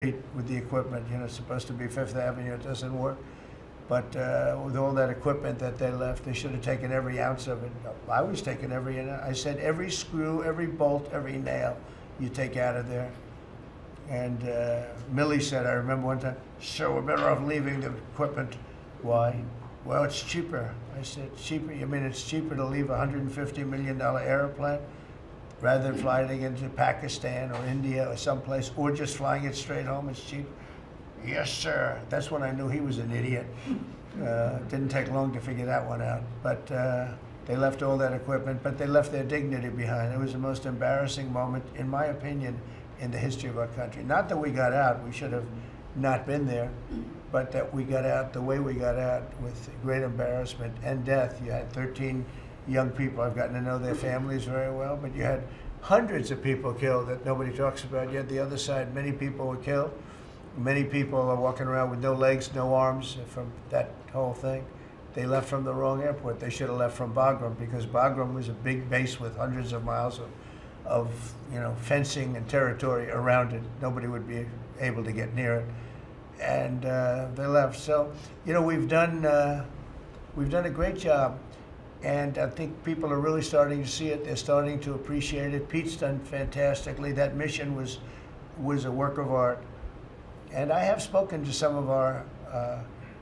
with the equipment. It's supposed to be Fifth Avenue. It doesn't work. But with all that equipment that they left, they should have taken every ounce of it. I was taking I said every screw, every bolt, every nail you take out of there. And Millie said, I remember one time, sir, we're better off leaving the equipment. Why? Well, it's cheaper. I said, cheaper? You mean it's cheaper to leave a $150 million airplane rather than flying it into Pakistan or India or someplace, or just flying it straight home? It's cheaper. Yes, sir. That's when I knew he was an idiot. Didn't take long to figure that one out. But they left all that equipment, but they left their dignity behind. It was the most embarrassing moment, in my opinion, in the history of our country. Not that we got out, we should have not been there, but that we got out the way we got out, with great embarrassment and death. You had 13 young people. I've gotten to know their families very well, but you had hundreds of people killed that nobody talks about. Yet the other side, many people were killed. Many people are walking around with no legs, no arms from that whole thing. They left from the wrong airport. They should have left from Bagram, because Bagram was a big base with hundreds of miles of fencing and territory around it. Nobody would be able to get near it, and they left. So we've done a great job, and I think people are really starting to see it. They're starting to appreciate it. Pete's done fantastically. That mission was a work of art, and I have spoken to some of our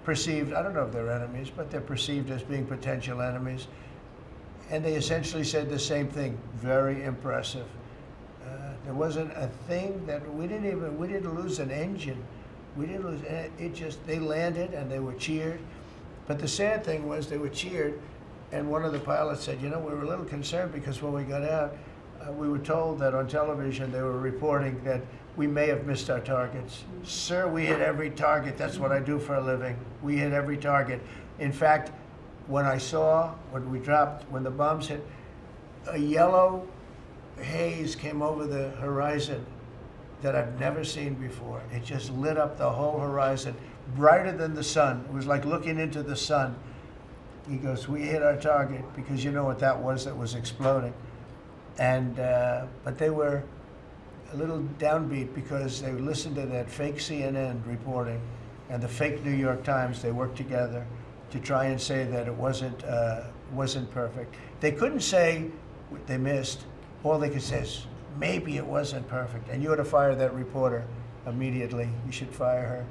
perceived, I don't know if they're enemies, but they're perceived as being potential enemies. And they essentially said the same thing. Very impressive. There wasn't a thing that we didn't lose an engine. We didn't lose it. They landed and they were cheered. But the sad thing was they were cheered, and one of the pilots said, we were a little concerned because when we got out, we were told that on television they were reporting that we may have missed our targets. Sir, we hit every target. That's what I do for a living. We hit every target. In fact, when the bombs hit, a yellow haze came over the horizon that I've never seen before. It just lit up the whole horizon, brighter than the sun. It was like looking into the sun. He goes, we hit our target, because you know what that was exploding. And but they were a little downbeat because they listened to that fake CNN reporting and the fake New York Times. They worked together to try and say that it wasn't perfect. They couldn't say they missed. All they could say is, maybe it wasn't perfect. And you ought to fire that reporter immediately. You should fire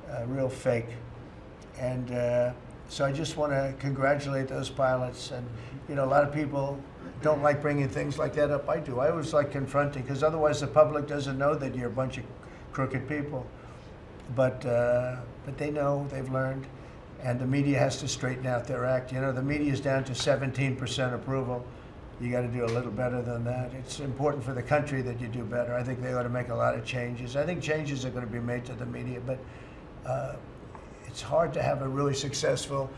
her. Real fake. And so I just want to congratulate those pilots. And a lot of people don't like bringing things like that up. I do. I always like confronting, because otherwise the public doesn't know that you're a bunch of crooked people. But they know, they've learned. And the media has to straighten out their act. The media is down to 17% approval. You got to do a little better than that. It's important for the country that you do better. I think they ought to make a lot of changes. I think changes are going to be made to the media, but it's hard to have a really successful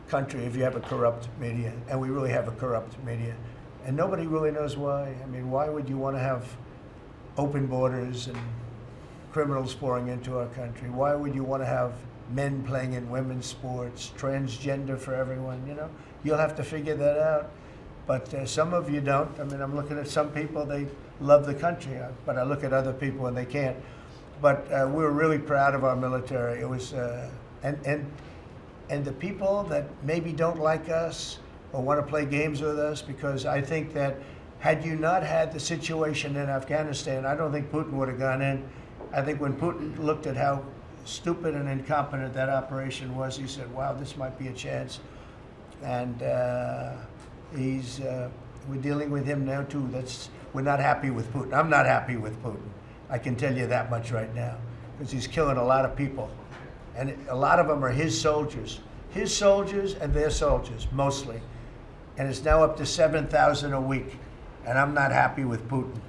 country if you have a corrupt media, and we really have a corrupt media. And nobody really knows why. I mean, why would you want to have open borders and criminals pouring into our country? Why would you want to have men playing in women's sports, transgender for everyone? You'll have to figure that out. But some of you don't. I mean, I'm looking at some people, they love the country, but I look at other people and they can't. But we were really proud of our military. It was, and the people that maybe don't like us or want to play games with us, because I think that had you not had the situation in Afghanistan, I don't think Putin would have gone in. I think when Putin looked at how stupid and incompetent that operation was, he said, wow, this might be a chance. And we're dealing with him now too. We're not happy with Putin. I'm not happy with Putin. I can tell you that much right now, because he's killing a lot of people. And a lot of them are his soldiers and their soldiers, mostly. And it's now up to 7,000 a week. And I'm not happy with Putin.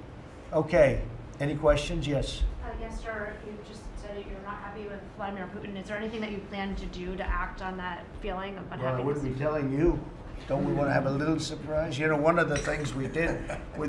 Okay, any questions? Yes. Yes, sir. You just said you're not happy with Vladimir Putin. Is there anything that you plan to do to act on that feeling of unhappiness? Well, I wouldn't be telling you. Don't we want to have a little surprise? One of the things we did with